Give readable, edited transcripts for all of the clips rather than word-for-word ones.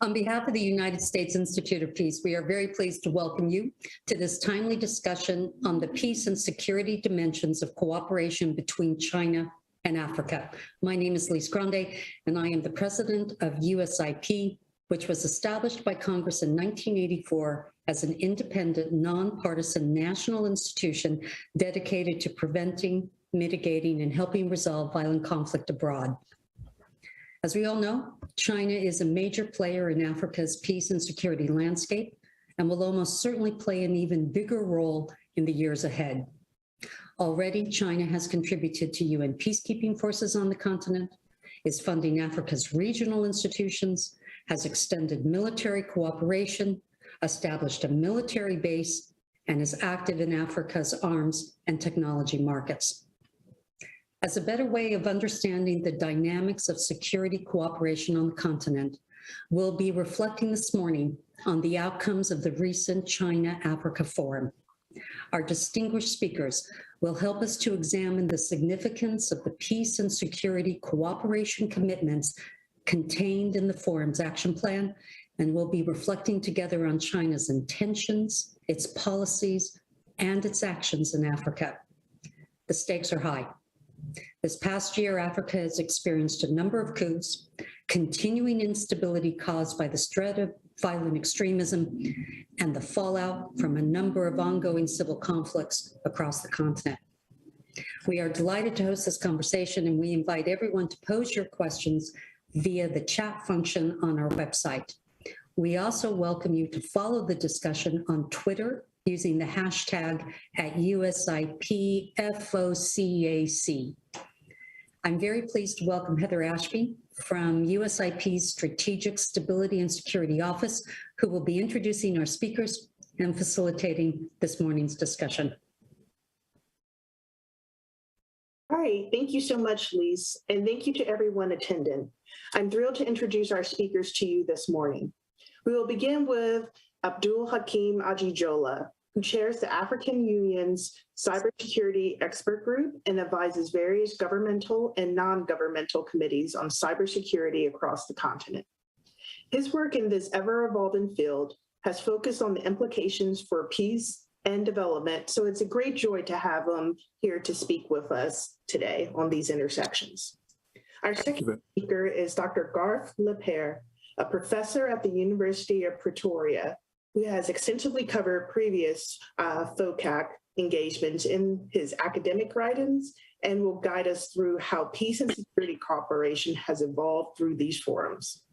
On behalf of the United States Institute of Peace, we are very pleased to welcome you to this timely discussion on the peace and security dimensions of cooperation between China and Africa. My name is Lise Grande, and I am the president of USIP, which was established by Congress in 1984 as an independent, nonpartisan national institution dedicated to preventing, mitigating, and helping resolve violent conflict abroad. As we all know, China is a major player in Africa's peace and security landscape and will almost certainly play an even bigger role in the years ahead. Already, China has contributed to UN peacekeeping forces on the continent, is funding Africa's regional institutions, has extended military cooperation, established a military base, and is active in Africa's arms and technology markets. As a better way of understanding the dynamics of security cooperation on the continent, we'll be reflecting this morning on the outcomes of the recent China-Africa Forum. Our distinguished speakers will help us to examine the significance of the peace and security cooperation commitments contained in the forum's action plan, and we'll be reflecting together on China's intentions, its policies, and its actions in Africa. The stakes are high. This past year, Africa has experienced a number of coups, continuing instability caused by the threat of violent extremism, and the fallout from a number of ongoing civil conflicts across the continent. We are delighted to host this conversation, and we invite everyone to pose your questions via the chat function on our website. We also welcome you to follow the discussion on Twitter using the hashtag @USIPFOCAC. I'm very pleased to welcome Heather Ashby from USIP's Strategic Stability and Security Office, who will be introducing our speakers and facilitating this morning's discussion. All right, thank you so much, Lise, and thank you to everyone attending. I'm thrilled to introduce our speakers to you this morning. We will begin with Abdul Hakim Ajijola, who chairs the African Union's Cybersecurity Expert Group and advises various governmental and non-governmental committees on cybersecurity across the continent. His work in this ever-evolving field has focused on the implications for peace and development, so it's a great joy to have him here to speak with us today on these intersections. Our second speaker is Dr. Garth Lepere, a professor at the University of Pretoria, who has extensively covered previous FOCAC engagements in his academic writings and will guide us through how peace and security cooperation has evolved through these forums.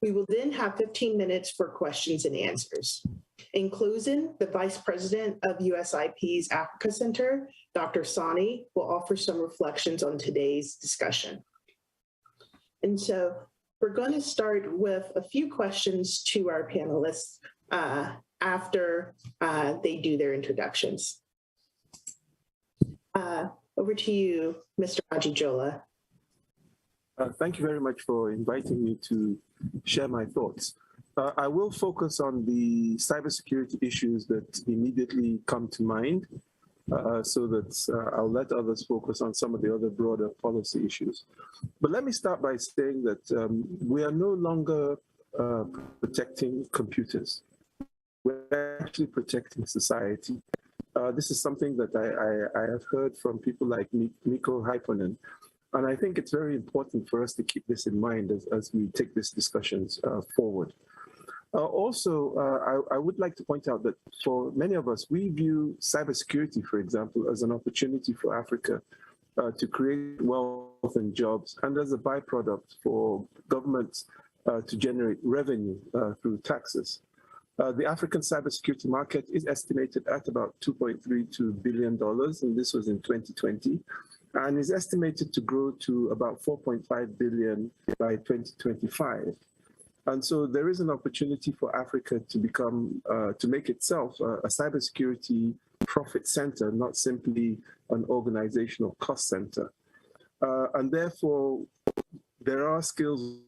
We will then have 15 minutes for questions and answers. In closing, the Vice President of USIP's Africa Center, Dr. Sani, will offer some reflections on today's discussion. And so we're going to start with a few questions to our panelists after they do their introductions. Over to you, Mr. Ajijola. Thank you very much for inviting me to share my thoughts. I will focus on the cybersecurity issues that immediately come to mind, so that I'll let others focus on some of the other broader policy issues. But let me start by saying that we are no longer protecting computers. We're actually protecting society. This is something that I have heard from people like Nico Hyponen, and I think it's very important for us to keep this in mind as we take these discussions forward. I would like to point out that for many of us, we view cybersecurity, for example, as an opportunity for Africa to create wealth and jobs, and as a byproduct for governments to generate revenue through taxes. The African cybersecurity market is estimated at about $2.32 billion, and this was in 2020, and is estimated to grow to about $4.5 billion by 2025. And so there is an opportunity for Africa to become, to make itself a cybersecurity profit center, not simply an organizational cost center. And therefore, there are skills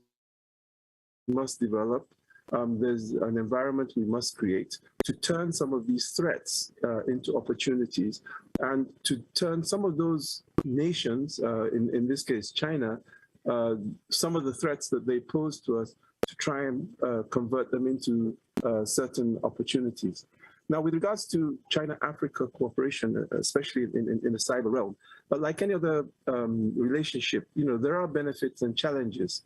we must develop. There's an environment we must create to turn some of these threats into opportunities, and to turn some of those nations, in this case China, some of the threats that they pose to us to try and convert them into certain opportunities. Now, with regards to China-Africa cooperation, especially in the cyber realm, but like any other relationship, there are benefits and challenges.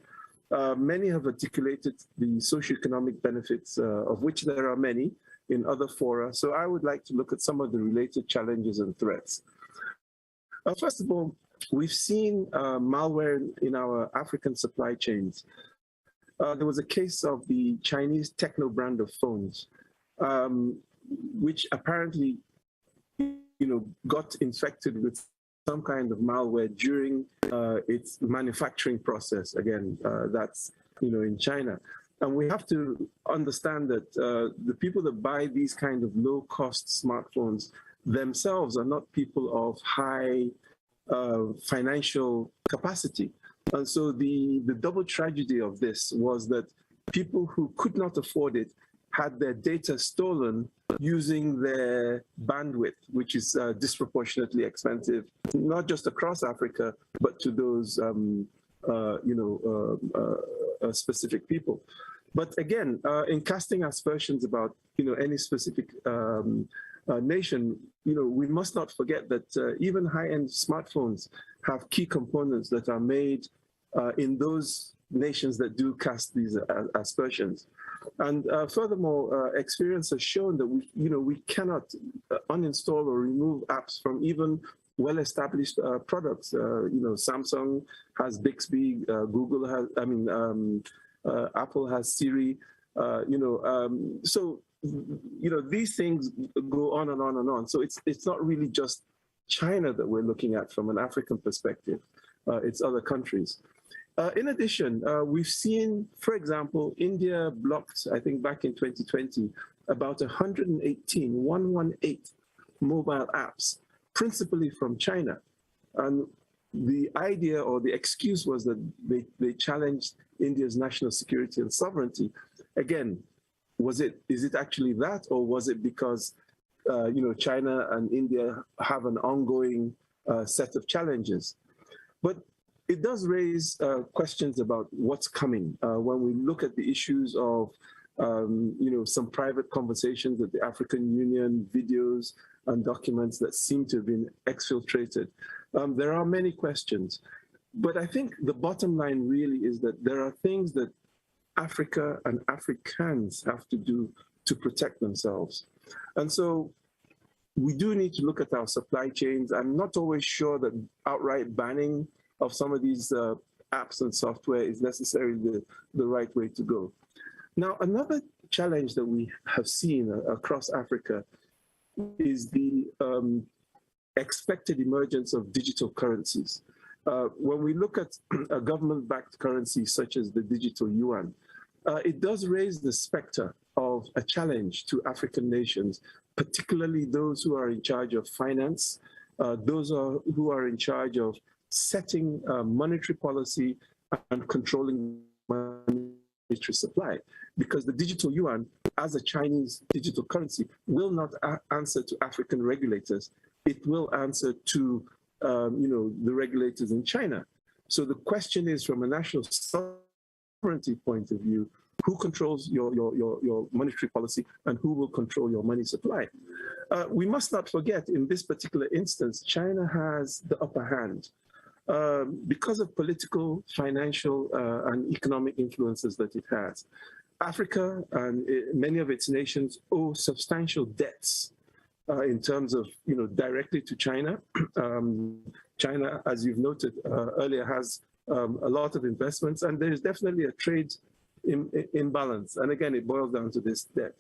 Many have articulated the socioeconomic benefits, of which there are many in other fora. So I would like to look at some of the related challenges and threats. First of all, we've seen malware in our African supply chains. There was a case of the Chinese Techno brand of phones, which apparently, got infected with some kind of malware during its manufacturing process. Again, that's, in China. And we have to understand that the people that buy these kind of low-cost smartphones themselves are not people of high financial capacity. And so the double tragedy of this was that people who could not afford it had their data stolen using their bandwidth, which is disproportionately expensive, not just across Africa, but to those specific people. But again, in casting aspersions about any specific nation, we must not forget that even high-end smartphones have key components that are made in those nations that do cast these aspersions. And furthermore, experience has shown that we cannot uninstall or remove apps from even well-established products. Samsung has Bixby, Google has, Apple has Siri. So these things go on and on and on. So it's not really just China that we're looking at from an African perspective. It's other countries. In addition, we've seen, for example, India blocked, I think back in 2020, about 118 mobile apps, principally from China. And the idea or the excuse was that they challenged India's national security and sovereignty. Again, is it actually that, or was it because China and India have an ongoing set of challenges? But it does raise questions about what's coming when we look at the issues of some private conversations at the African Union, videos and documents that seem to have been exfiltrated. There are many questions, but I think the bottom line really is that there are things that Africa and Africans have to do to protect themselves. And so we do need to look at our supply chains. I'm not always sure that outright banning of some of these apps and software is necessarily the right way to go. Now, another challenge that we have seen across Africa is the expected emergence of digital currencies. When we look at a government-backed currency such as the digital yuan, it does raise the specter of a challenge to African nations, particularly those who are in charge of finance, those who are in charge of setting monetary policy and controlling monetary supply. Because the digital yuan, as a Chinese digital currency, will not answer to African regulators. It will answer to the regulators in China. So the question is, from a national sovereignty point of view, who controls your monetary policy and who will control your money supply? We must not forget, in this particular instance, China has the upper hand because of political, financial, and economic influences that it has. Africa and many of its nations owe substantial debts in terms of, directly to China. China, as you've noted earlier, has a lot of investments, and there is definitely a trade imbalance. And again, it boils down to this debt.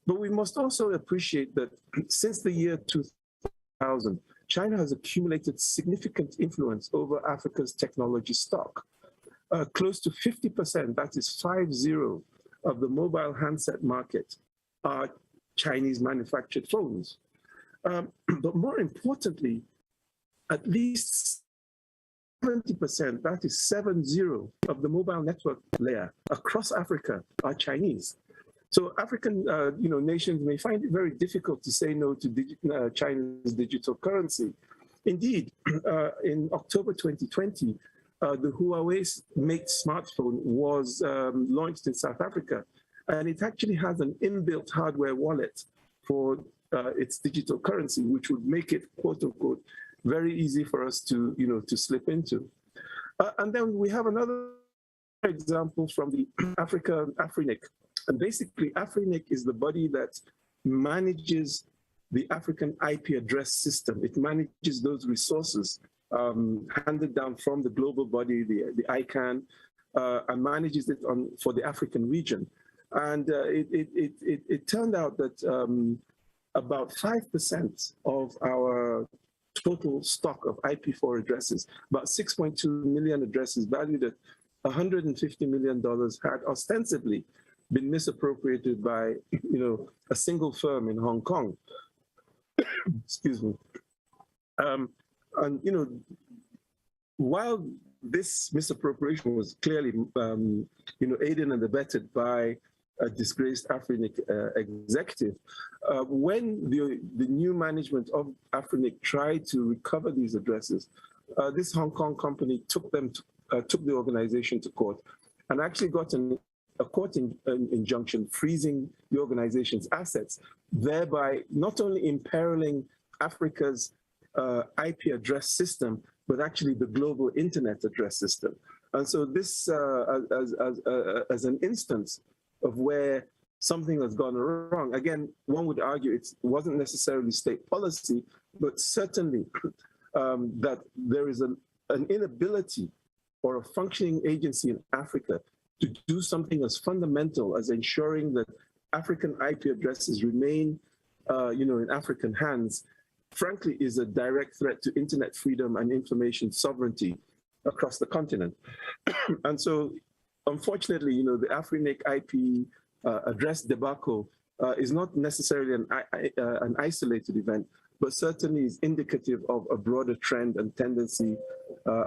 But we must also appreciate that since the year 2000, China has accumulated significant influence over Africa's technology stock. Close to 50%, that is 50, of the mobile handset market are Chinese manufactured phones. But more importantly, at least 70%, that is 70, of the mobile network layer across Africa are Chinese. So African nations may find it very difficult to say no to China's digital currency. Indeed, in October 2020, the Huawei Mate smartphone was launched in South Africa, and it actually has an inbuilt hardware wallet for its digital currency, which would make it, quote unquote, very easy for us to, to slip into. And then we have another example from the AFRINIC. And basically, AFRINIC is the body that manages the African IP address system. It manages those resources handed down from the global body, the ICANN, and manages it for the African region. And it turned out that about 5% of our total stock of IP4 addresses, about 6.2 million addresses valued at $150 million, had ostensibly been misappropriated by, a single firm in Hong Kong. Excuse me. And while this misappropriation was clearly, aided and abetted by a disgraced AFRINIC executive, when the new management of AFRINIC tried to recover these addresses, this Hong Kong company took the organization to court and actually got a court injunction freezing the organization's assets, thereby not only imperiling Africa's IP address system, but actually the global internet address system. And so this, as an instance of where something has gone wrong, again, one would argue it wasn't necessarily state policy, but certainly that there is an inability or a functioning agency in Africa to do something as fundamental as ensuring that African IP addresses remain, in African hands, frankly, is a direct threat to internet freedom and information sovereignty across the continent. And so, unfortunately, the AFRINIC IP address debacle is not necessarily an isolated event, but certainly is indicative of a broader trend and tendency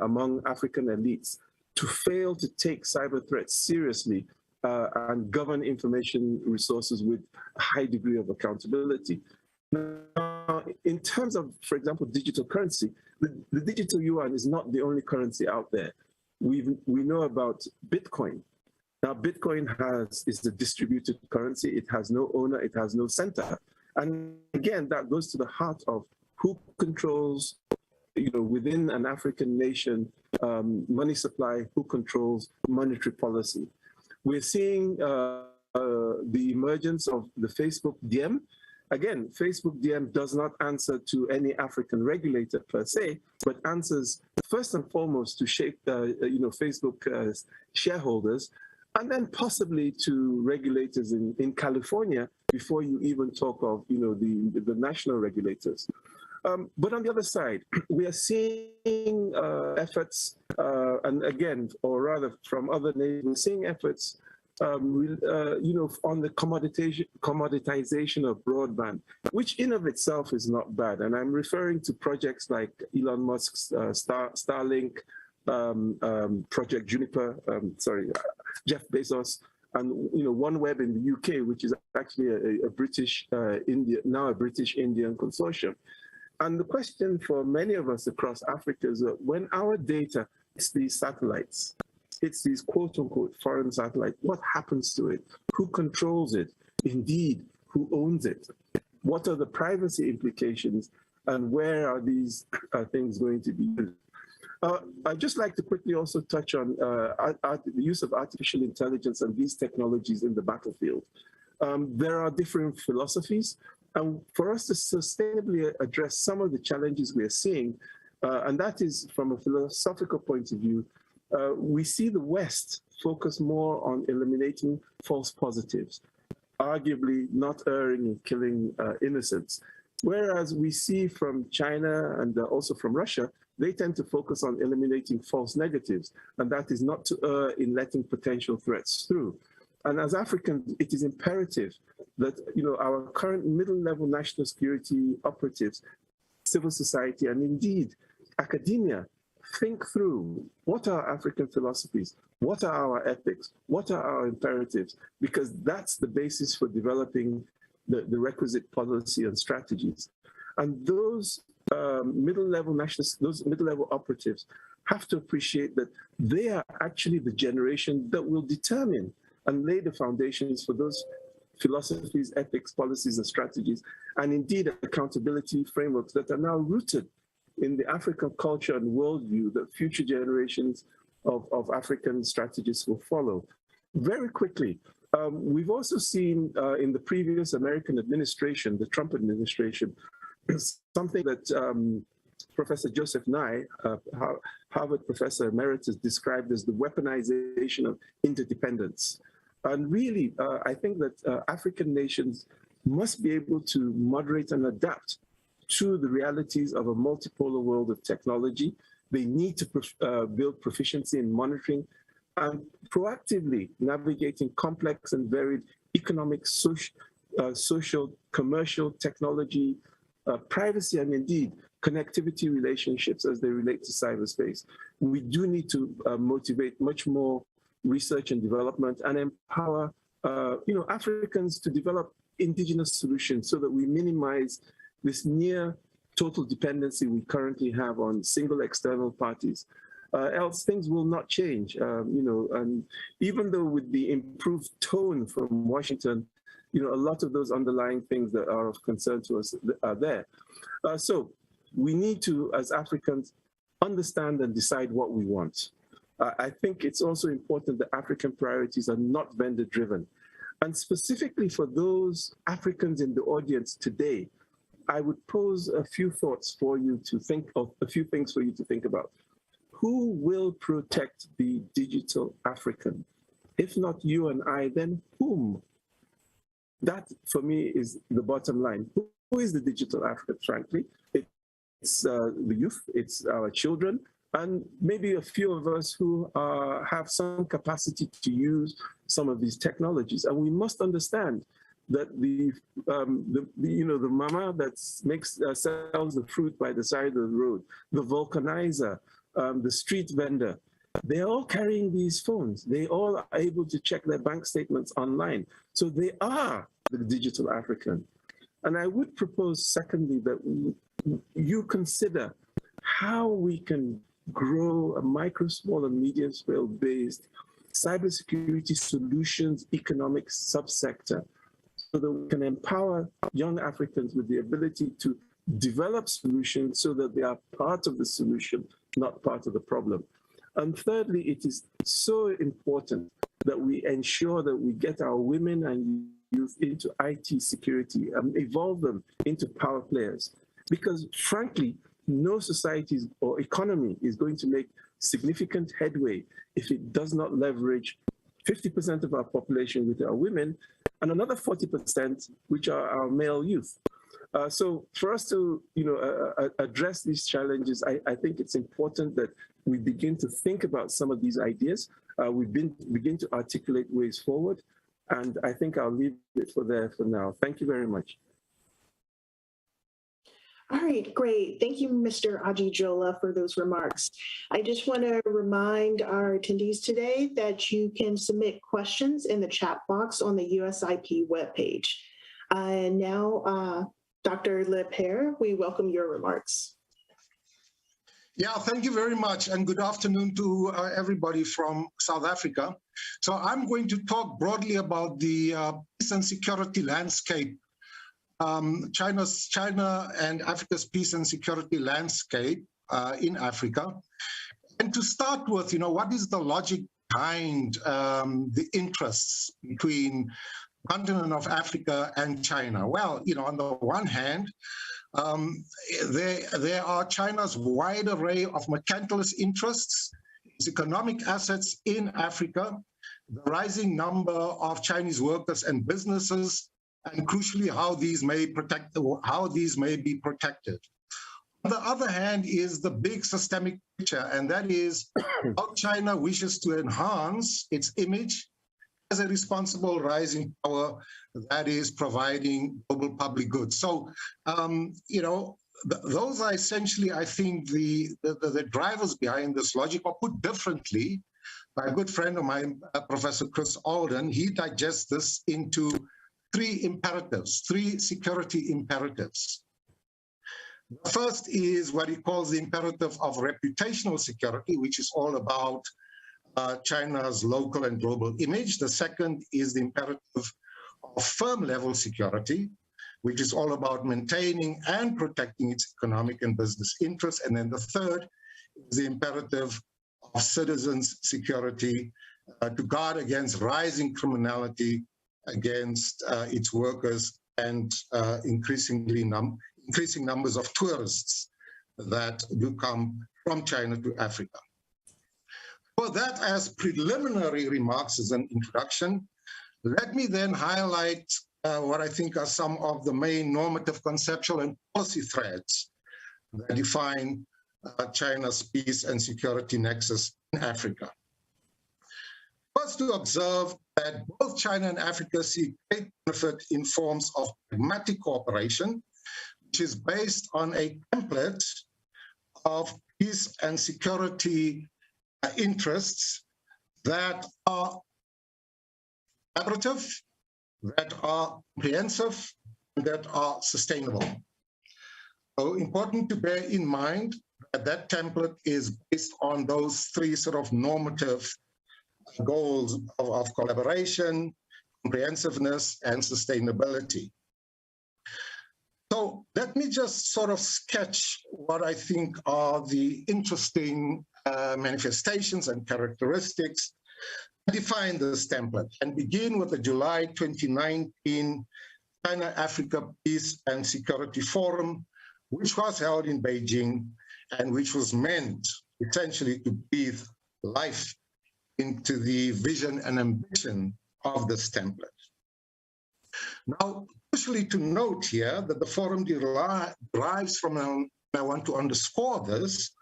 among African elites to fail to take cyber threats seriously and govern information resources with a high degree of accountability. Now, in terms of, for example, digital currency, the digital yuan is not the only currency out there. We know about Bitcoin. Now, Bitcoin is a distributed currency. It has no owner. It has no center. And again, that goes to the heart of who controls, within an African nation, money supply, who controls monetary policy. We're seeing the emergence of the Facebook DM. Again, Facebook DM does not answer to any African regulator per se, but answers first and foremost to shape, Facebook shareholders, and then possibly to regulators in California before you even talk of, the national regulators. But on the other side, we are seeing efforts, and again, or rather from other nations, we're seeing efforts, on the commoditization of broadband, which in of itself is not bad. And I'm referring to projects like Elon Musk's Starlink, Project Juniper, Jeff Bezos, and OneWeb in the UK, which is actually a British Indian consortium. And the question for many of us across Africa is that when our data hits these satellites, it's these quote unquote foreign satellites, what happens to it? Who controls it? Indeed, who owns it? What are the privacy implications? And where are these things going to be used? I'd just like to quickly also touch on the use of artificial intelligence and these technologies in the battlefield. There are different philosophies, and for us to sustainably address some of the challenges we are seeing, and that is from a philosophical point of view, we see the West focus more on eliminating false positives, arguably not erring in killing innocents. Whereas we see from China and also from Russia, they tend to focus on eliminating false negatives, and that is not to err in letting potential threats through. And as Africans, it is imperative that our current middle-level national security operatives, civil society, and indeed academia think through what are African philosophies, what are our ethics, what are our imperatives, because that's the basis for developing the requisite policy and strategies. And those middle-level operatives have to appreciate that they are actually the generation that will determine and lay the foundations for those philosophies, ethics, policies, and strategies, and indeed accountability frameworks that are now rooted in the African culture and worldview that future generations of African strategists will follow. Very quickly, we've also seen in the previous American administration, the Trump administration, something that Professor Joseph Nye, Harvard Professor Emeritus, described as the weaponization of interdependence. And really, I think that African nations must be able to moderate and adapt to the realities of a multipolar world of technology. They need to build proficiency in monitoring and proactively navigating complex and varied economic, social, commercial, technology, privacy, and indeed connectivity relationships as they relate to cyberspace. We do need to motivate much more research and development and empower Africans to develop indigenous solutions so that we minimize this near total dependency we currently have on single external parties. Else things will not change, and even though with the improved tone from Washington, a lot of those underlying things that are of concern to us are there. So we need to, as Africans, understand and decide what we want. I think it's also important that African priorities are not vendor-driven. And specifically for those Africans in the audience today, I would pose a few thoughts for you to think of, a few things for you to think about. Who will protect the digital African? If not you and I, then whom? That, for me, is the bottom line. Who is the digital African, frankly? It's the youth, it's our children, and maybe a few of us who have some capacity to use some of these technologies. And we must understand that the mama that sells the fruit by the side of the road, the vulcanizer, the street vendor, they're all carrying these phones. They all are able to check their bank statements online. So they are the digital African. And I would propose, secondly, that you consider how we can grow a micro, small, and medium scale based cybersecurity solutions economic subsector so that we can empower young Africans with the ability to develop solutions so that they are part of the solution, not part of the problem. And thirdly, it is so important that we ensure that we get our women and youth into IT security and evolve them into power players. Because frankly, no society or economy is going to make significant headway if it does not leverage 50% of our population, which are women, and another 40%, which are our male youth. So for us to address these challenges, I think it's important that we begin to think about some of these ideas. We begin to articulate ways forward. And I think I'll leave it for now. Thank you very much. All right, great. Thank you, Mr. Ajijola, for those remarks. I just want to remind our attendees today that you can submit questions in the chat box on the USIP webpage. And now, Dr. Lepere, we welcome your remarks. Yeah, thank you very much, and good afternoon to everybody from South Africa. So I'm going to talk broadly about the peace and security landscape, China and Africa's peace and security landscape in Africa. And to start with, what is the logic behind the interests between the continent of Africa and China? Well, on the one hand, there are China's wide array of mercantilist interests, its economic assets in Africa, the rising number of Chinese workers and businesses, and crucially, how these may be protected. On the other hand is the big systemic picture, and that is how China wishes to enhance its image as a responsible rising power that is providing global public goods. So, those are essentially, I think, the drivers behind this logic, or put differently, by a good friend of mine, Professor Chris Alden, he digests this into three security imperatives. The first is what he calls the imperative of reputational security, which is all about China's local and global image. The second is the imperative of firm-level security, which is all about maintaining and protecting its economic and business interests. And then the third is the imperative of citizens' security to guard against rising criminality against its workers and increasing numbers of tourists that do come from China to Africa. For that, as preliminary remarks as an introduction, let me then highlight what I think are some of the main normative, conceptual, and policy threads that define China's peace and security nexus in Africa. First, to observe that both China and Africa see great benefit in forms of pragmatic cooperation, which is based on a template of peace and security interests that are collaborative, that are comprehensive, and that are sustainable. So important to bear in mind that that template is based on those three sort of normative goals of collaboration, comprehensiveness, and sustainability. So let me just sort of sketch what I think are the interesting manifestations and characteristics that define this template, and begin with the July 2019 China-Africa Peace and Security Forum, which was held in Beijing and which was meant essentially to breathe life into the vision and ambition of this template. Now, crucially to note here that the forum derives from, and I want to underscore this,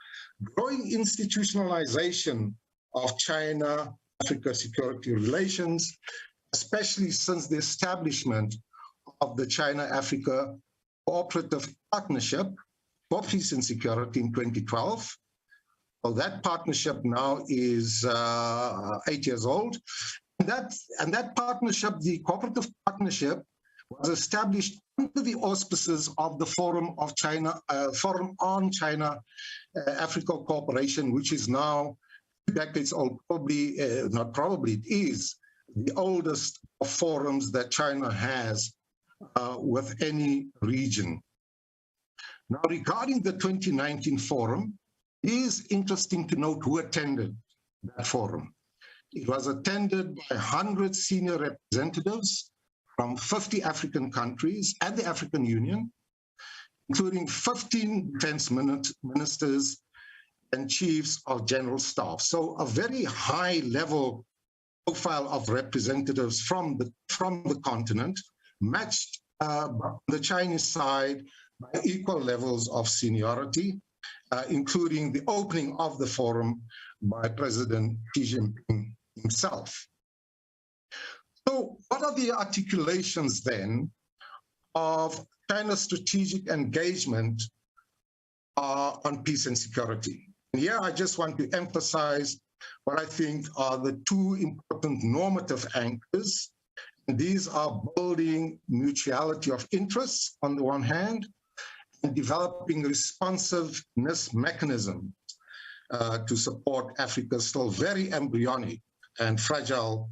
growing institutionalization of China-Africa security relations, especially since the establishment of the China-Africa Cooperative Partnership for Peace and Security in 2012. So that partnership now is 8 years old. And that partnership, the cooperative partnership, was established under the auspices of the Forum on China Africa Cooperation, which is now 2 decades old. Probably, not probably, it is the oldest of forums that China has with any region. Now, regarding the 2019 forum, it is interesting to note who attended that forum. It was attended by 100 senior representatives from 50 African countries and the African Union, including 15 defense ministers and chiefs of general staff. So a very high level profile of representatives from the continent, matched on the Chinese side by equal levels of seniority, including the opening of the forum by President Xi Jinping himself. So what are the articulations then of China's strategic engagement on peace and security? And here I just want to emphasize what I think are the 2 important normative anchors. And these are building mutuality of interests on the one hand, and developing responsiveness mechanisms to support Africa's still very embryonic and fragile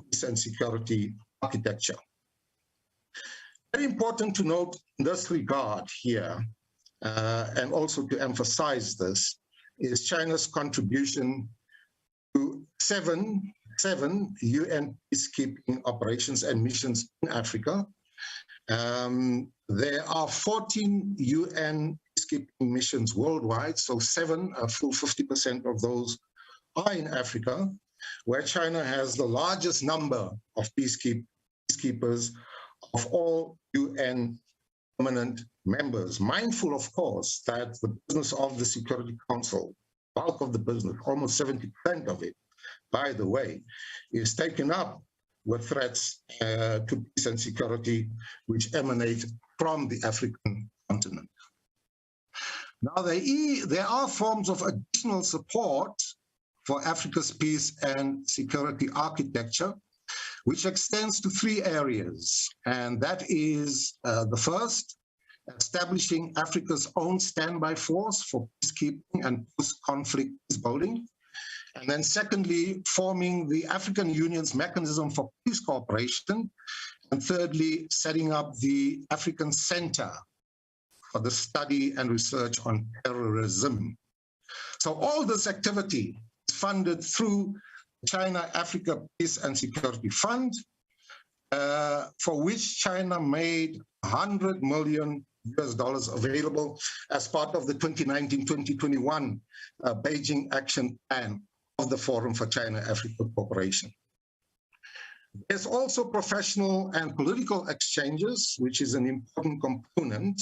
peace and security architecture. Very important to note in this regard here, and also to emphasize this, is China's contribution to seven UN peacekeeping operations and missions in Africa. There are 14 UN peacekeeping missions worldwide, so 7, a full 50% of those are in Africa, where China has the largest number of peacekeepers of all UN permanent members, mindful, of course, that the business of the Security Council, bulk of the business, almost 70% of it, by the way, is taken up with threats to peace and security which emanate from the African continent. Now, there are forms of additional support for Africa's peace and security architecture, which extends to 3 areas. And that is, the first establishing Africa's own standby force for peacekeeping and post-conflict peacebuilding. And then secondly, forming the African Union's mechanism for peace cooperation. And thirdly, setting up the African Center for the study and research on terrorism. So all this activity is funded through China-Africa Peace and Security Fund, for which China made $100 million available as part of the 2019-2021 Beijing Action Plan of the Forum for China-Africa Cooperation. There's also professional and political exchanges, which is an important component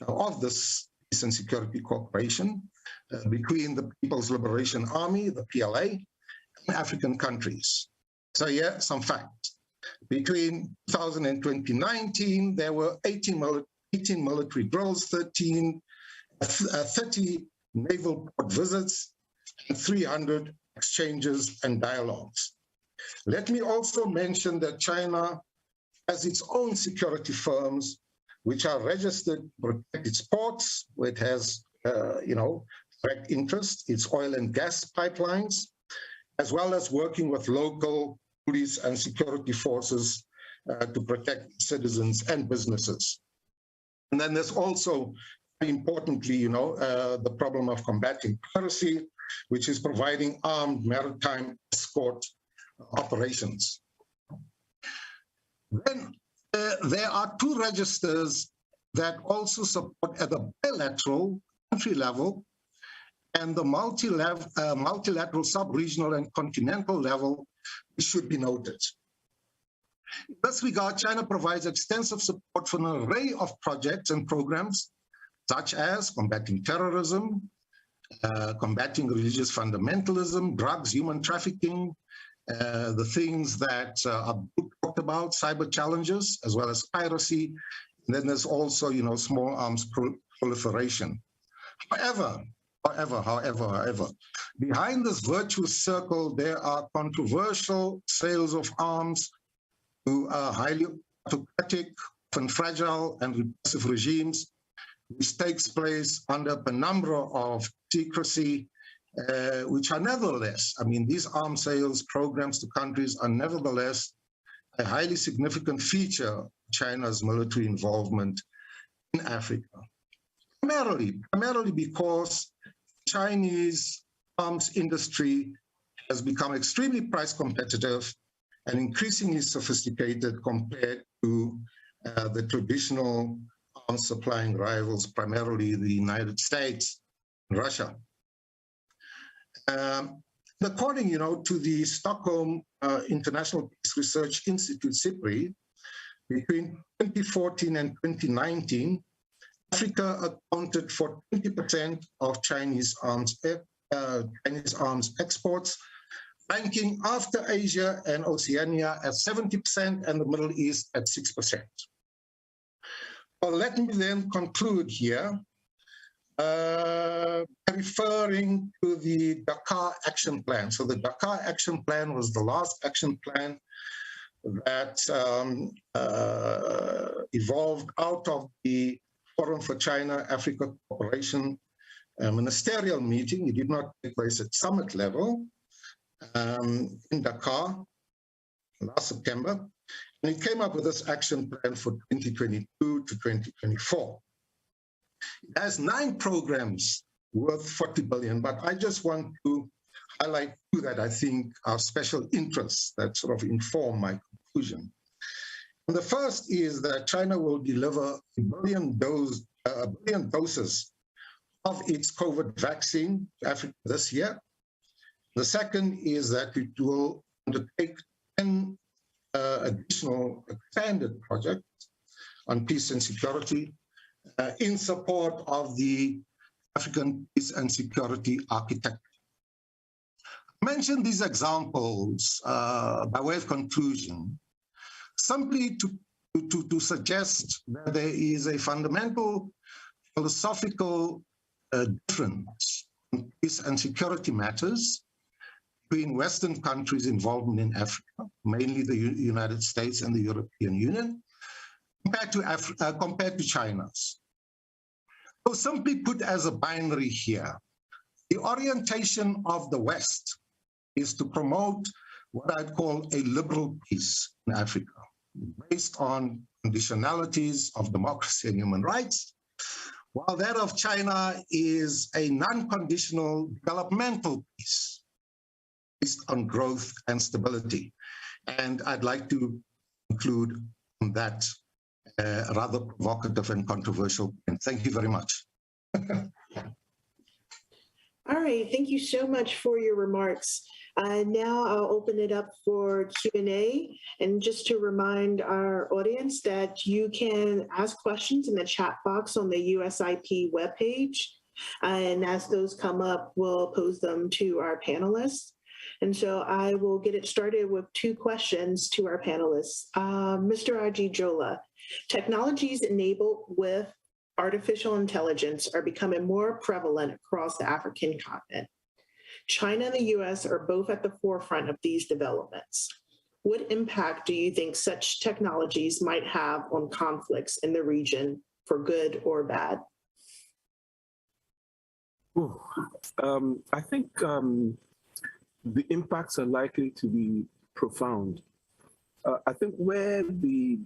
of this peace and security cooperation between the People's Liberation Army, the PLA, and African countries. So yeah, some facts. Between 2000 and 2019, there were 18 military drills, 30 naval port visits, and 300 exchanges and dialogues. Let me also mention that China has its own security firms which are registered to protect its ports, where it has, direct interest, its oil and gas pipelines, as well as working with local police and security forces to protect citizens and businesses. And then there's also, importantly, the problem of combating piracy, which is providing armed maritime escort operations. Then there are two registers that also support at the bilateral country level and the multilateral sub-regional and continental level, which should be noted. In this regard, China provides extensive support for an array of projects and programs, such as combating terrorism, combating religious fundamentalism, drugs, human trafficking, the things that are talked about, cyber challenges, as well as piracy. And then there's also, small arms proliferation. However, behind this virtuous circle, there are controversial sales of arms to highly autocratic, often fragile and repressive regimes, which takes place under a penumbra of secrecy, which are nevertheless, these arms sales programs to countries are nevertheless a highly significant feature of China's military involvement in Africa. Primarily because Chinese arms industry has become extremely price competitive and increasingly sophisticated compared to the traditional arms supplying rivals, primarily the United States and Russia. According, to the Stockholm International Peace Research Institute, SIPRI, between 2014 and 2019, Africa accounted for 20% of Chinese arms exports, ranking after Asia and Oceania at 70% and the Middle East at 6%. Well, let me then conclude here referring to the Dakar Action Plan. So the Dakar Action Plan was the last action plan that evolved out of the Forum for China-Africa Cooperation ministerial meeting. It did not take place at summit level in Dakar last September. And it came up with this action plan for 2022 to 2024. It has 9 programs worth 40 billion, but I just want to highlight 2 that I think are special interests that sort of inform my conclusion. And the first is that China will deliver a billion doses of its COVID vaccine to Africa this year. The second is that it will undertake 10 additional expanded projects on peace and security in support of the African peace and security architecture. I mentioned these examples by way of conclusion, simply to suggest that there is a fundamental philosophical difference in peace and security matters between Western countries' involvement in Africa, mainly the United States and the European Union, compared to China's. So simply put as a binary here, the orientation of the West is to promote what I'd call a liberal peace in Africa, based on conditionalities of democracy and human rights, while that of China is a non-conditional developmental peace based on growth and stability. And I'd like to conclude on that rather provocative and controversial point. Thank you very much. All right, thank you so much for your remarks. Now I'll open it up for Q&A. And just to remind our audience that you can ask questions in the chat box on the USIP webpage. And as those come up, we'll pose them to our panelists. And so I will get it started with two questions to our panelists. Mr. Ajijola, technologies enabled with artificial intelligence are becoming more prevalent across the African continent. China and the US are both at the forefront of these developments. What impact do you think such technologies might have on conflicts in the region, for good or bad? I think the impacts are likely to be profound. I think where the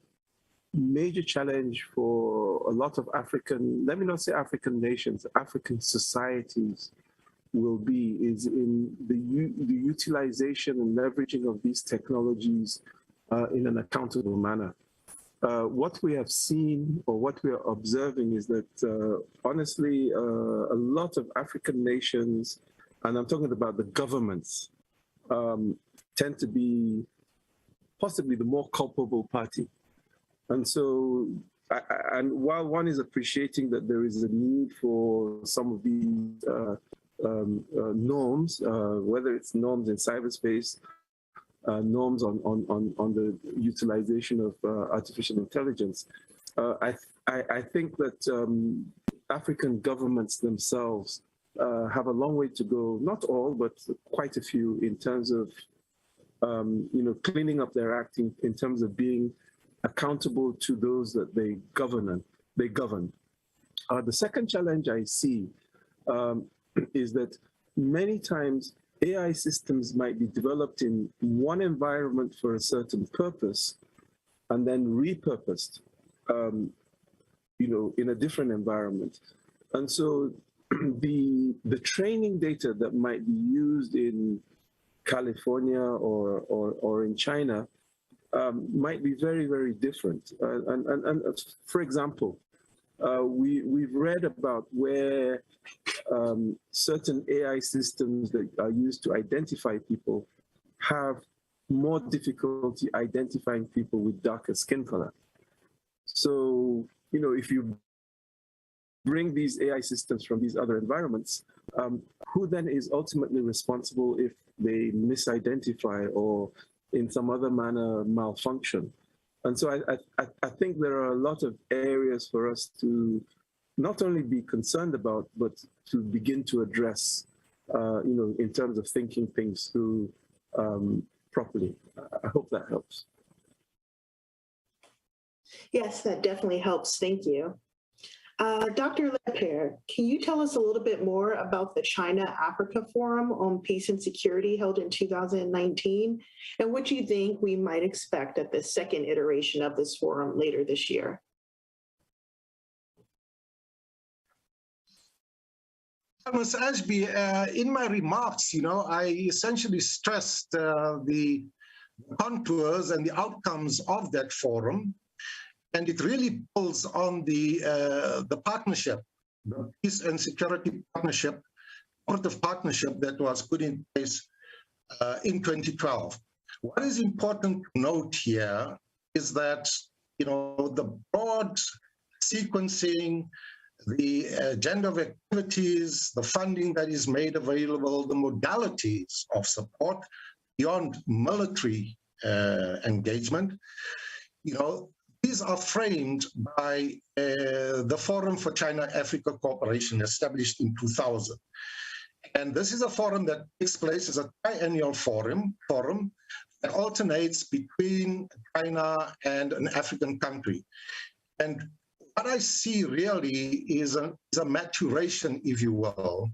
major challenge for a lot of African, let me not say African nations, African societies will be is in the utilization and leveraging of these technologies in an accountable manner. What we have seen or what we are observing is that honestly, a lot of African nations, and I'm talking about the governments, tend to be possibly the more culpable party. And so, and while one is appreciating that there is a need for some of these norms, whether it's norms in cyberspace, norms on the utilization of artificial intelligence, I think that African governments themselves have a long way to go, not all, but quite a few, in terms of cleaning up their acting, in terms of being accountable to those that they govern. The second challenge I see is that many times AI systems might be developed in one environment for a certain purpose and then repurposed, in a different environment. And so the training data that might be used in California or in China might be very, very different. And for example, we've read about where certain AI systems that are used to identify people have more difficulty identifying people with darker skin color. So, if you bring these AI systems from these other environments, who then is ultimately responsible if they misidentify or in some other manner malfunction? And so I think there are a lot of areas for us to not only be concerned about, but to begin to address, in terms of thinking things through properly. I hope that helps. Yes, that definitely helps. Thank you. Dr. Lepere, can you tell us a little bit more about the China-Africa Forum on Peace and Security held in 2019, and what you think we might expect at the second iteration of this forum later this year? Ms. Ashby, in my remarks, I essentially stressed the contours and the outcomes of that forum. And it really pulls on the partnership, the peace and security partnership, cooperative partnership that was put in place in 2012. What is important to note here is that, the broad sequencing, the agenda of activities, the funding that is made available, the modalities of support beyond military engagement, these are framed by the Forum for China-Africa Cooperation established in 2000. And this is a forum that takes place as a triennial forum that alternates between China and an African country. And what I see really is a maturation, if you will,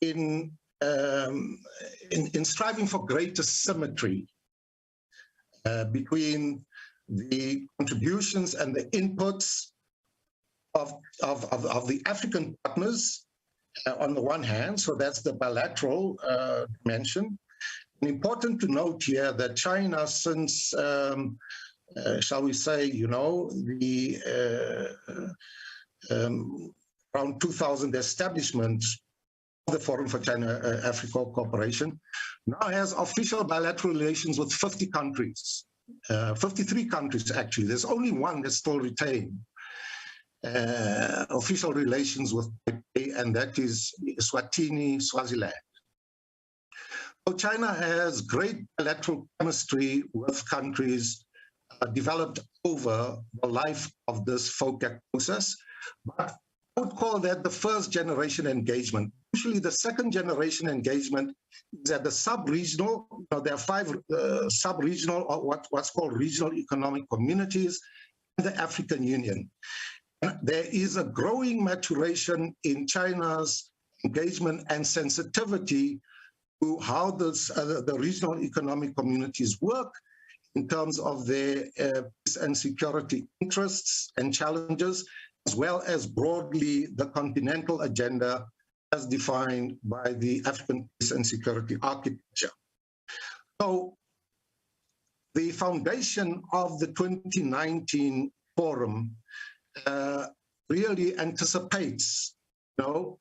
in striving for greater symmetry between the contributions and the inputs of the African partners on the one hand, so that's the bilateral dimension. And important to note here that China, since shall we say, around 2000 establishment of the Forum for China-Africa Cooperation, now has official bilateral relations with 50 countries, 53 countries actually. There's only one that still retains official relations with Taipei, and that is Eswatini, Swaziland. So China has great bilateral chemistry with countries developed over the life of this FOCAC process, but I would call that the first generation engagement. Usually the second generation engagement is at the sub-regional, there are 5 sub-regional or what's called regional economic communities and the African Union. There is a growing maturation in China's engagement and sensitivity to how the regional economic communities work in terms of their peace and security interests and challenges, as well as broadly the continental agenda as defined by the African peace and security architecture. So the foundation of the 2019 forum really anticipates, growth,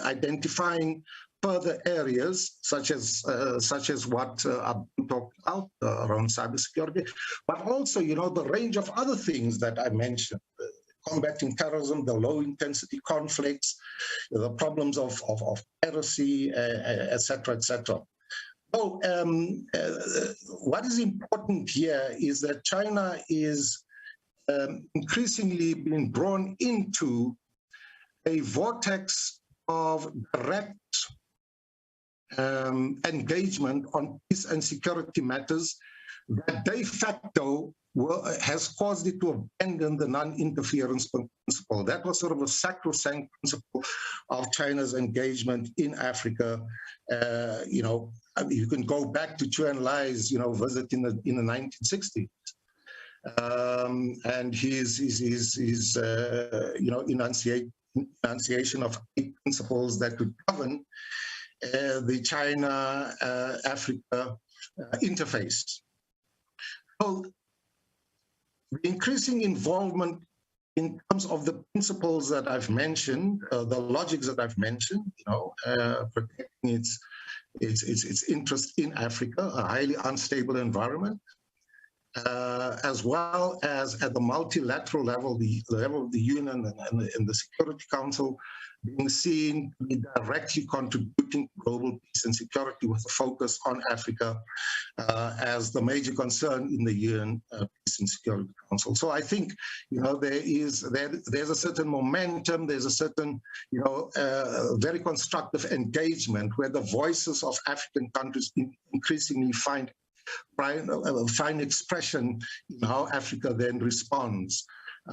identifying further areas such as what I've talked about around cybersecurity, but also, the range of other things that I mentioned, combating terrorism, the low-intensity conflicts, the problems of piracy, et cetera, et cetera. So what is important here is that China is increasingly being drawn into a vortex of direct engagement on peace and security matters that de facto has caused it to abandon the non-interference principle. That was sort of a sacrosanct principle of China's engagement in Africa. You can go back to Chu Enlai's, visit in the 1960s. And his enunciation of 8 principles that could govern the China-Africa interface. So the increasing involvement in terms of the principles that I've mentioned, the logics that I've mentioned, protecting its interest in Africa, a highly unstable environment, as well as at the multilateral level, the level of the UN and the Security Council being seen to be directly contributing to global peace and security with a focus on Africa as the major concern in the UN Peace and Security Council. So I think, there's a certain momentum, there's a certain, very constructive engagement where the voices of African countries increasingly find expression in how Africa then responds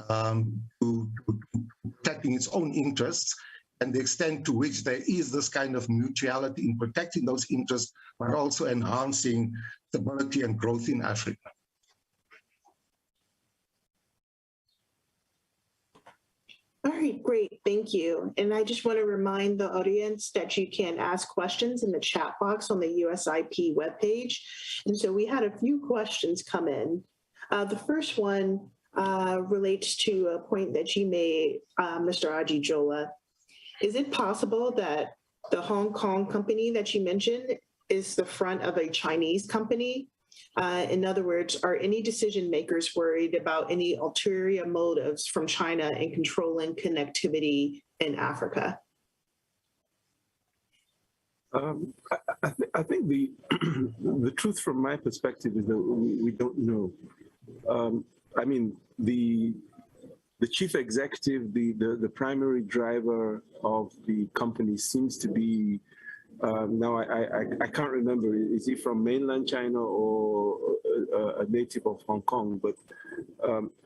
to protecting its own interests, and the extent to which there is this kind of mutuality in protecting those interests, but also enhancing stability and growth in Africa. All right, great, thank you. And I just want to remind the audience that you can ask questions in the chat box on the USIP webpage. And so we had a few questions come in. The first one relates to a point that you made, Mr. Ajijola. Is it possible that the Hong Kong company that you mentioned is the front of a Chinese company? In other words, are any decision makers worried about any ulterior motives from China in controlling connectivity in Africa? I think the the truth from my perspective is that we don't know. I mean, the chief executive, the primary driver of the company seems to be Now, I can't remember, is he from mainland China or a native of Hong Kong? But,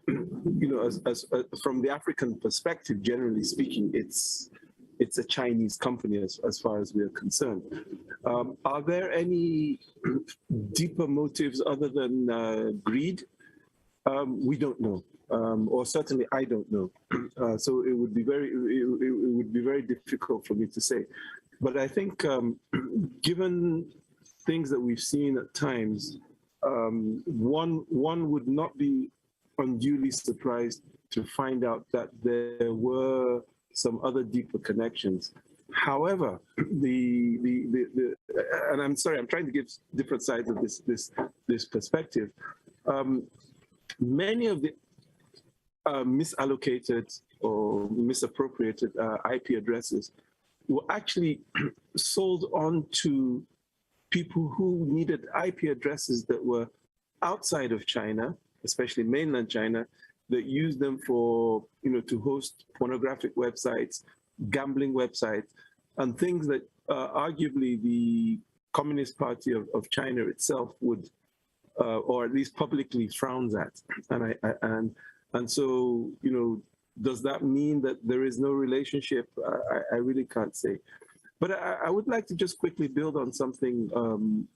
you know, as from the African perspective, generally speaking, it's a Chinese company as far as we are concerned. Are there any deeper motives other than greed? We don't know, or certainly I don't know. So it would be very difficult for me to say. But I think, given things that we've seen at times, one would not be unduly surprised to find out that there were some other deeper connections. However, and I'm sorry, I'm trying to give different sides of this perspective. Many of the misallocated or misappropriated IP addresses were actually sold on to people who needed IP addresses that were outside of China, especially mainland China, that used them for, you know, to host pornographic websites, gambling websites, and things that arguably the Communist Party of China itself would, or at least publicly frowns at. And so, you know, does that mean that there is no relationship? I really can't say. But I would like to just quickly build on something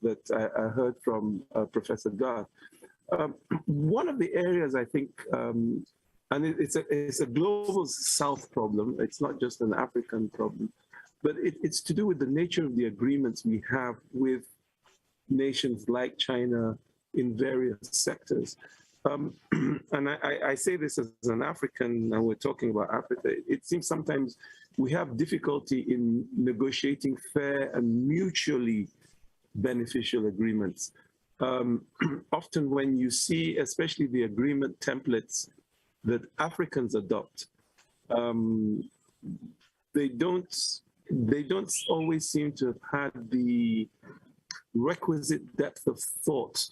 that I heard from Professor Garth. One of the areas I think, and it's a global South problem, it's not just an African problem, but it's to do with the nature of the agreements we have with nations like China in various sectors. And I say this as an African, and we're talking about Africa. It seems sometimes we have difficulty in negotiating fair and mutually beneficial agreements. Often when you see, especially the agreement templates that Africans adopt, they don't always seem to have had the requisite depth of thought.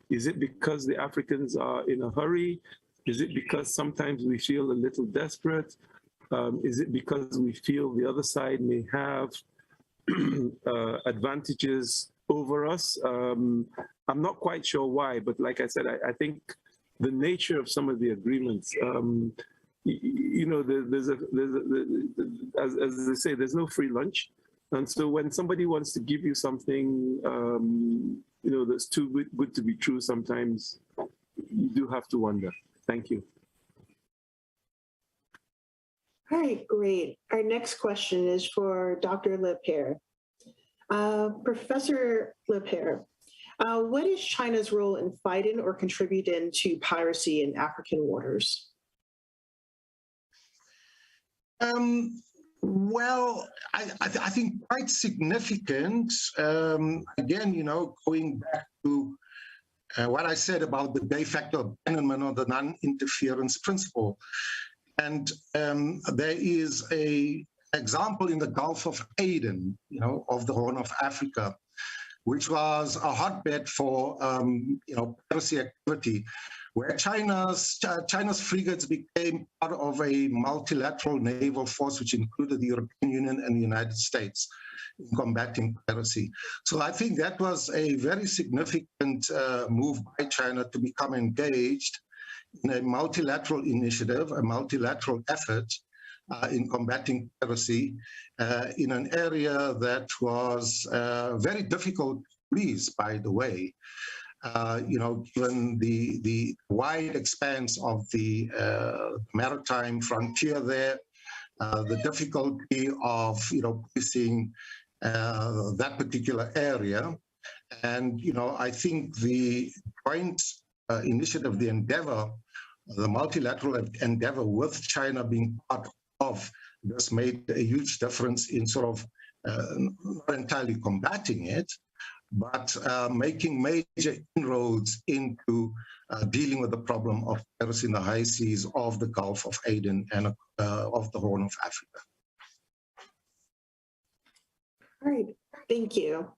Is it because the Africans are in a hurry? Is it because sometimes we feel a little desperate? Is it because we feel the other side may have advantages over us? I'm not quite sure why, but like I said, I think the nature of some of the agreements, you know, as they say, there's no free lunch. And so when somebody wants to give you something, you know, that's too good to be true, sometimes you do have to wonder. Thank you. All right, great. Our next question is for Dr. Lepere. Professor Lepere, what is China's role in fighting or contributing to piracy in African waters? Well, I think quite significant. Again, you know, going back to what I said about the de facto abandonment of the non-interference principle. And there is an example in the Gulf of Aden, you know, of the Horn of Africa, which was a hotbed for, you know, piracy activity, where China's frigates became part of a multilateral naval force, which included the European Union and the United States in combating piracy. So I think that was a very significant move by China to become engaged in a multilateral initiative, a multilateral effort in combating piracy in an area that was very difficult to police, by the way. You know, given the wide expanse of the maritime frontier there, the difficulty of, you know, policing that particular area. And, you know, I think the joint initiative, the endeavor, the multilateral endeavor with China being part of this made a huge difference in sort of not entirely combating it, but making major inroads into dealing with the problem of piracy in the high seas of the Gulf of Aden and of the Horn of Africa. All right, thank you.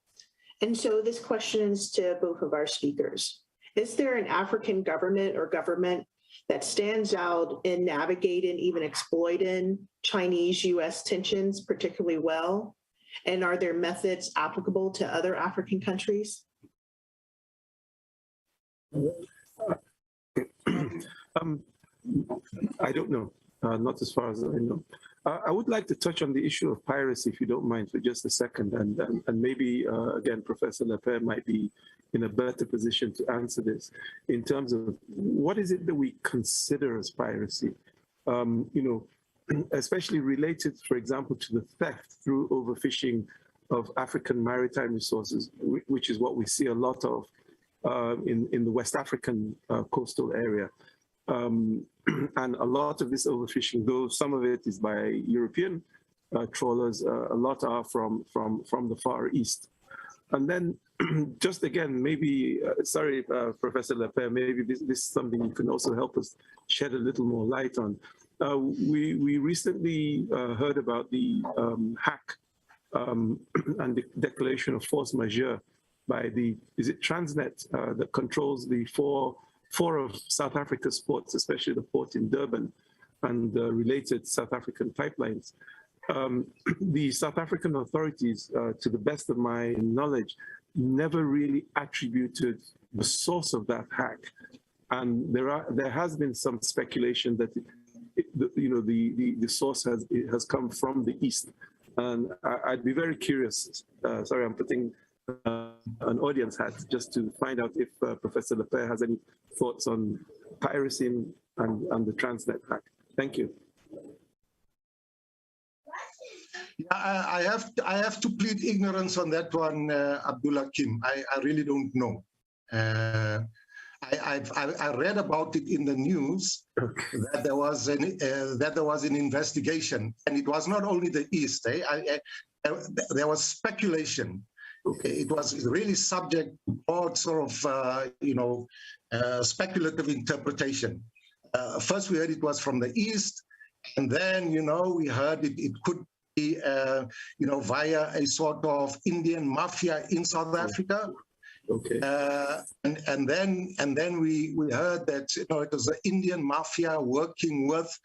And so this question is to both of our speakers. Is there an African government or government that stands out in navigating, even exploiting Chinese-US tensions particularly well? And are their methods applicable to other African countries? I don't know, not as far as I know. I would like to touch on the issue of piracy, if you don't mind, for just a second, and maybe, again, Professor Lepere might be in a better position to answer this in terms of what is it that we consider as piracy, especially related, for example, to the theft through overfishing of African maritime resources, which is what we see a lot of in the West African coastal area. And a lot of this overfishing, though some of it is by European trawlers, a lot are from the Far East. And then just again, maybe, sorry, Professor Lepere, maybe this is something you can also help us shed a little more light on. We recently heard about the hack and the declaration of force majeure by is it Transnet that controls the four of South Africa's ports, especially the port in Durban and related South African pipelines. The South African authorities, to the best of my knowledge, never really attributed the source of that hack. And there has been some speculation that the source has come from the East. And I'd be very curious, sorry, I'm putting an audience hat just to find out if Professor Lepere has any thoughts on piracy and the Transnet hack. Thank you. Yeah, I have to plead ignorance on that one, Abdullah Kim. I really don't know. I read about it in the news that there was an investigation, and it was not only the East. There was speculation. It was really subject to broad sort of, speculative interpretation. First, we heard it was from the East, and then, we heard it could be, via a sort of Indian mafia in South Africa. Okay. And then we heard that it was the Indian mafia working with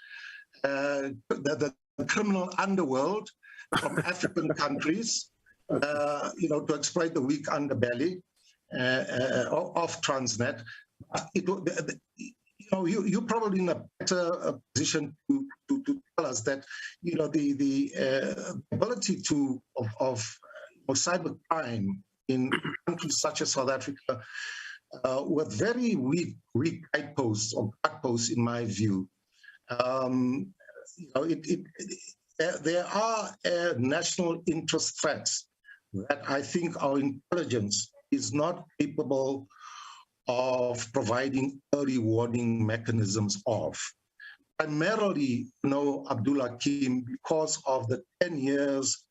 the criminal underworld from African countries. To exploit the weak underbelly of Transnet. You're probably in a better position to tell us that the ability of cybercrime in countries such as South Africa with very weak guideposts or guideposts, in my view. There are national interest threats that I think our intelligence is not capable of providing early warning mechanisms of. Primarily, Abdullah Kim, because of the 10 years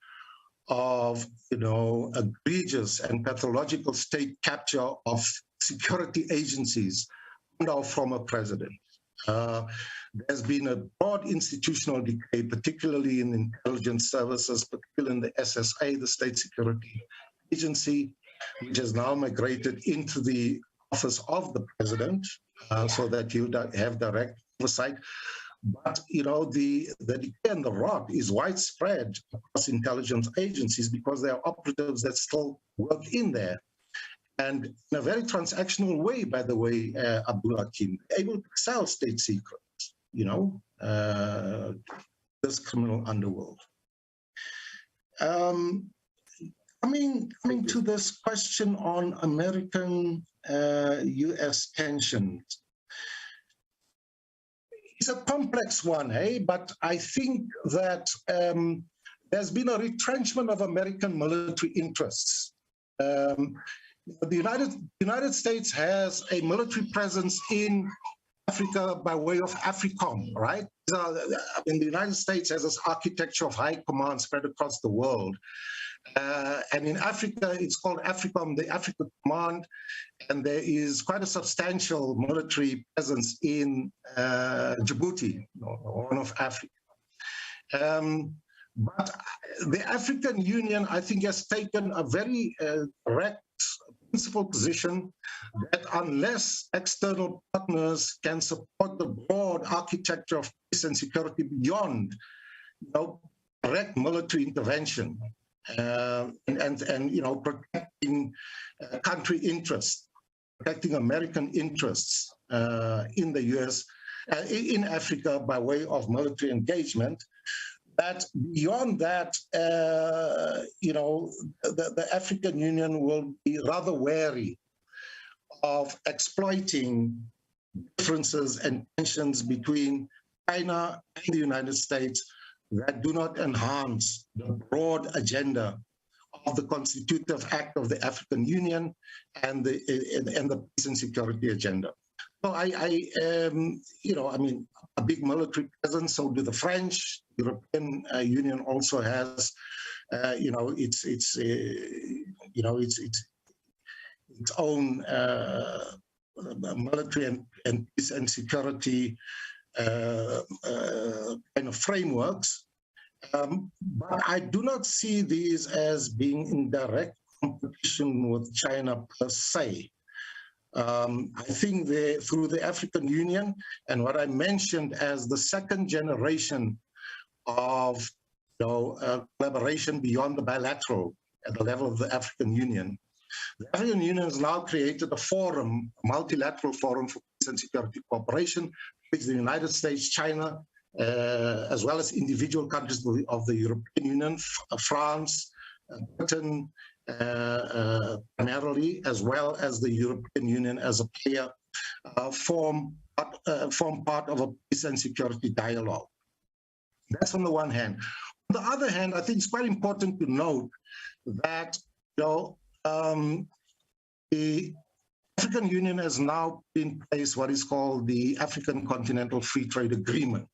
of, egregious and pathological state capture of security agencies under our former president. There's been a broad institutional decay, particularly in intelligence services, particularly in the SSA, the State Security Agency, which has now migrated into the office of the president, so that you have direct oversight. But the decay and the rot is widespread across intelligence agencies because there are operatives that still work in there. And in a very transactional way, by the way, Abdullah Kim, able to sell state secrets, this criminal underworld. Coming to this question on American-US tensions, it's a complex one, but I think that there's been a retrenchment of American military interests. The United States has a military presence in Africa by way of AFRICOM, right? The United States has this architecture of high command spread across the world. And in Africa, it's called AFRICOM, the Africa Command, and there is quite a substantial military presence in Djibouti, Horn of Africa. But the African Union, I think, has taken a very direct, principled position that unless external partners can support the broad architecture of peace and security beyond direct military intervention, and you know, protecting country interests, protecting American interests in the US, in Africa by way of military engagement. But beyond that, you know, the African Union will be rather wary of exploiting differences and tensions between China and the United States that do not enhance the broad agenda of the Constitutive Act of the African Union and the peace and security agenda. So you know, I mean, a big military presence, so do the French. European Union also has, you know, its own military and peace and security kind of frameworks. But I do not see these as being in direct competition with China per se. I think through the African Union and what I mentioned as the second generation of, you know, collaboration beyond the bilateral at the level of the African Union, the African Union has now created a forum, a multilateral forum for peace and security cooperation, which the United States, China, as well as individual countries of the European Union, France, Britain, primarily, as well as the European Union as a player, form part of a peace and security dialogue. That's on the one hand. On the other hand, I think it's quite important to note that, you know, the African Union has now in place what is called the African Continental Free Trade Agreement,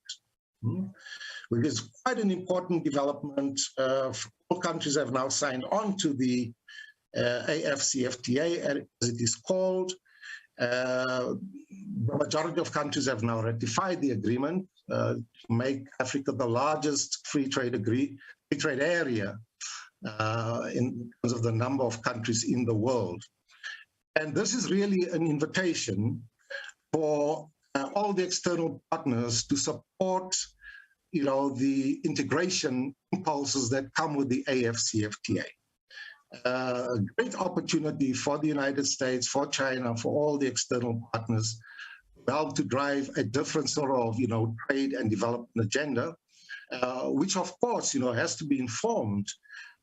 which is quite an important development. All countries have now signed on to the AFCFTA, as it is called. The majority of countries have now ratified the agreement to make Africa the largest free trade area in terms of the number of countries in the world. And this is really an invitation for all the external partners to support, you know, the integration impulses that come with the AFCFTA. A great opportunity for the United States, for China, for all the external partners to help to drive a different sort of, you know, trade and development agenda, which of course, you know, has to be informed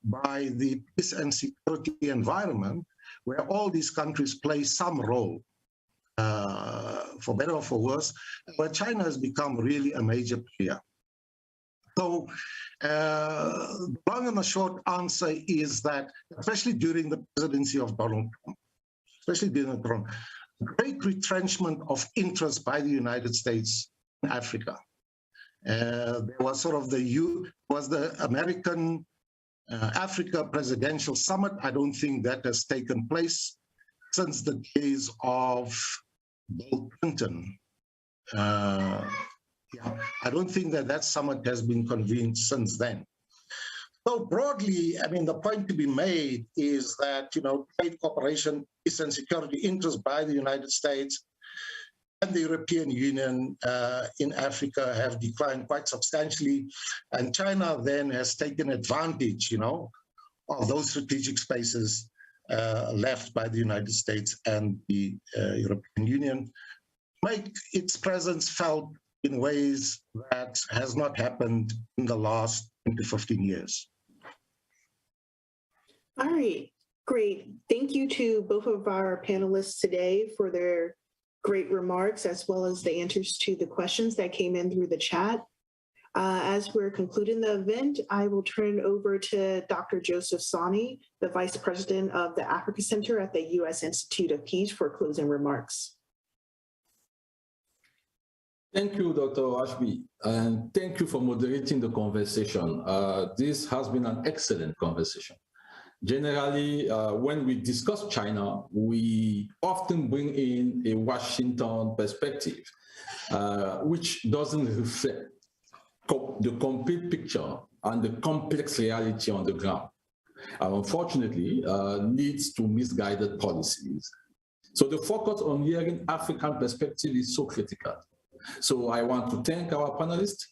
by the peace and security environment where all these countries play some role, for better or for worse, where China has become really a major player. So the long and the short answer is that, especially during the presidency of Donald Trump, great retrenchment of interest by the United States in Africa. There was sort of the American Africa Presidential Summit. I don't think that has taken place since the days of Bill Clinton. Yeah, I don't think that summit has been convened since then. So broadly, I mean, the point to be made is that, you know, trade cooperation, peace and security interests by the United States and the European Union in Africa have declined quite substantially. And China then has taken advantage, you know, of those strategic spaces left by the United States and the European Union, make its presence felt in ways that has not happened in the last 10 to 15 years. All right, great. Thank you to both of our panelists today for their great remarks, as well as the answers to the questions that came in through the chat. As we're concluding the event, I will turn over to Dr. Joseph Sani, the Vice President of the Africa Center at the U.S. Institute of Peace, for closing remarks. Thank you, Dr. Ashby, and thank you for moderating the conversation. This has been an excellent conversation. Generally, when we discuss China, we often bring in a Washington perspective, which doesn't reflect the complete picture and the complex reality on the ground, and unfortunately leads to misguided policies. So the focus on hearing African perspective is so critical. So I want to thank our panelists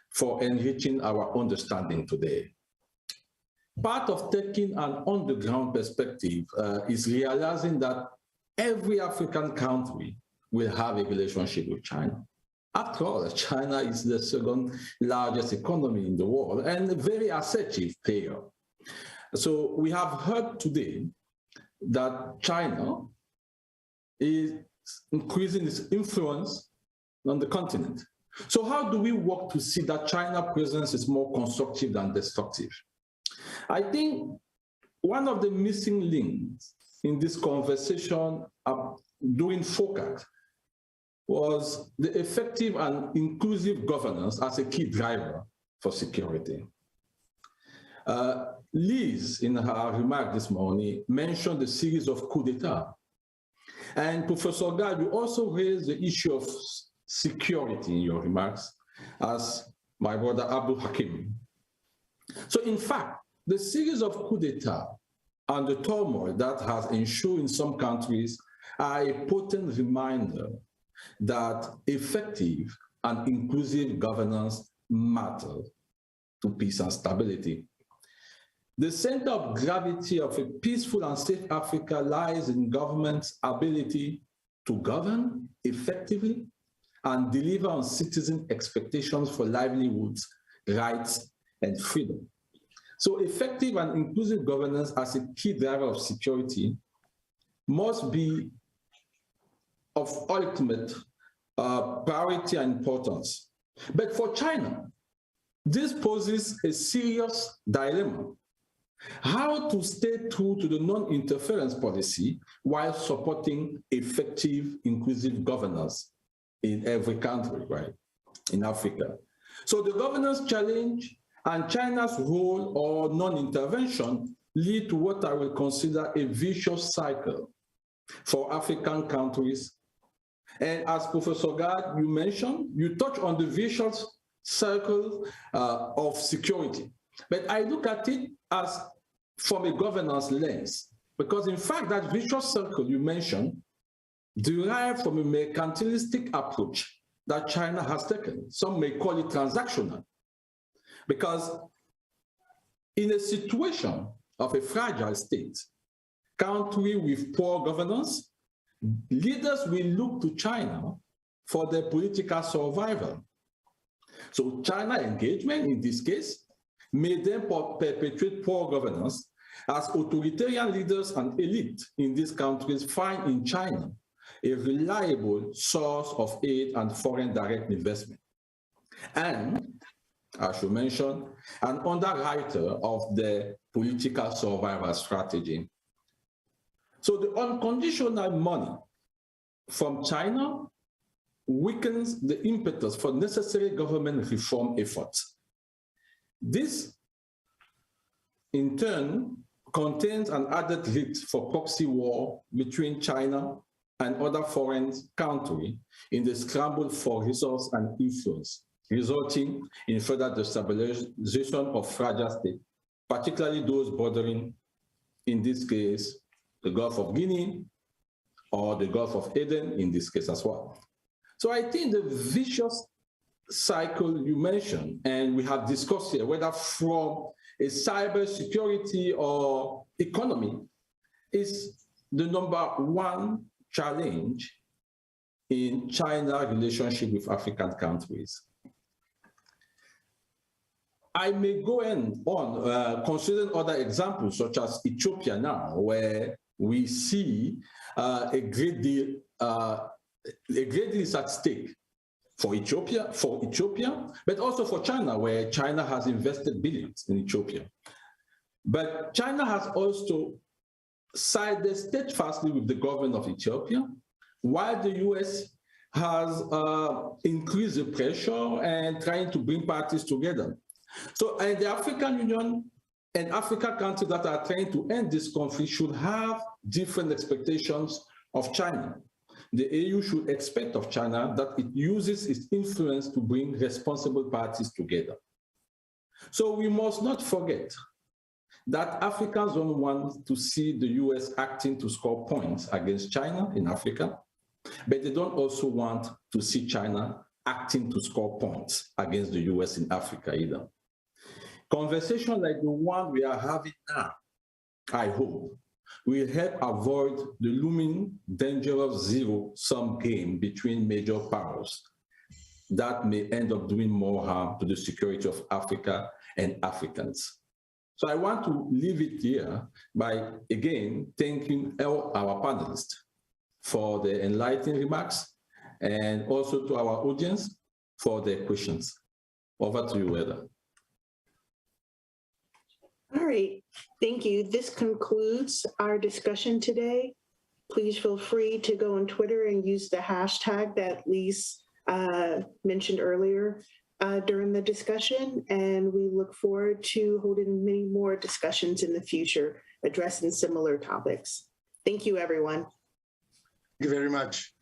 for enriching our understanding today. part of taking an on-the-ground perspective is realizing that every African country will have a relationship with China. After all, China is the second largest economy in the world and a very assertive player. So we have heard today that China is increasing its influence on the continent. So how do we work to see that China's presence is more constructive than destructive? I think one of the missing links in this conversation during FOCAC was the effective and inclusive governance as a key driver for security. Liz, in her remark this morning, mentioned the series of coups d'etat. And Professor Gad, you also raised the issue of security in your remarks, as my brother Abdul Hakim. So in fact, the series of coups d'etat and the turmoil that has ensued in some countries are a potent reminder that effective and inclusive governance matter to peace and stability. The center of gravity of a peaceful and safe Africa lies in government's ability to govern effectively and deliver on citizen expectations for livelihoods, rights, and freedom. So effective and inclusive governance as a key driver of security must be of ultimate priority and importance. But for China, this poses a serious dilemma. How to stay true to the non-interference policy while supporting effective, inclusive governance in every country, right, in Africa. So the governance challenge and China's role or non-intervention lead to what I will consider a vicious cycle for African countries. And as Professor Gad, you mentioned, you touch on the vicious circle of security. But I look at it as from a governance lens, because in fact, that vicious circle you mentioned derived from a mercantilistic approach that China has taken. Some may call it transactional, because in a situation of a fragile state, country with poor governance, leaders will look to China for their political survival. So China engagement in this case may then perpetuate poor governance as authoritarian leaders and elite in these countries find in China a reliable source of aid and foreign direct investment. And, I should mention, an underwriter of the political survival strategy. So the unconditional money from China weakens the impetus for necessary government reform efforts. This, in turn, contains an added risk for proxy war between China and other foreign countries in the scramble for resource and influence, resulting in further destabilization of fragile states, particularly those bordering, in this case, the Gulf of Guinea or the Gulf of Aden in this case as well. So I think the vicious cycle you mentioned, and we have discussed here, whether from a cybersecurity or economy, is the #1 challenge in China's relationship with African countries. I may go on considering other examples, such as Ethiopia now, where we see a great deal is at stake for Ethiopia, but also for China, where China has invested billions in Ethiopia. But China has also sided steadfastly with the government of Ethiopia, while the US has increased the pressure and trying to bring parties together. So the African Union and African countries that are trying to end this conflict should have different expectations of China. The AU should expect of China that it uses its influence to bring responsible parties together. So we must not forget that Africans don't want to see the US acting to score points against China in Africa, but they don't also want to see China acting to score points against the US in Africa either. Conversation like the one we are having now, I hope, will help avoid the looming dangerous zero-sum game between major powers that may end up doing more harm to the security of Africa and Africans. So I want to leave it here by, again, thanking our panelists for their enlightening remarks and also to our audience for their questions. Over to you, Heather. All right, thank you. This concludes our discussion today. Please feel free to go on Twitter and use the hashtag that Lise mentioned earlier during the discussion, and we look forward to holding many more discussions in the future addressing similar topics. Thank you, everyone. Thank you very much.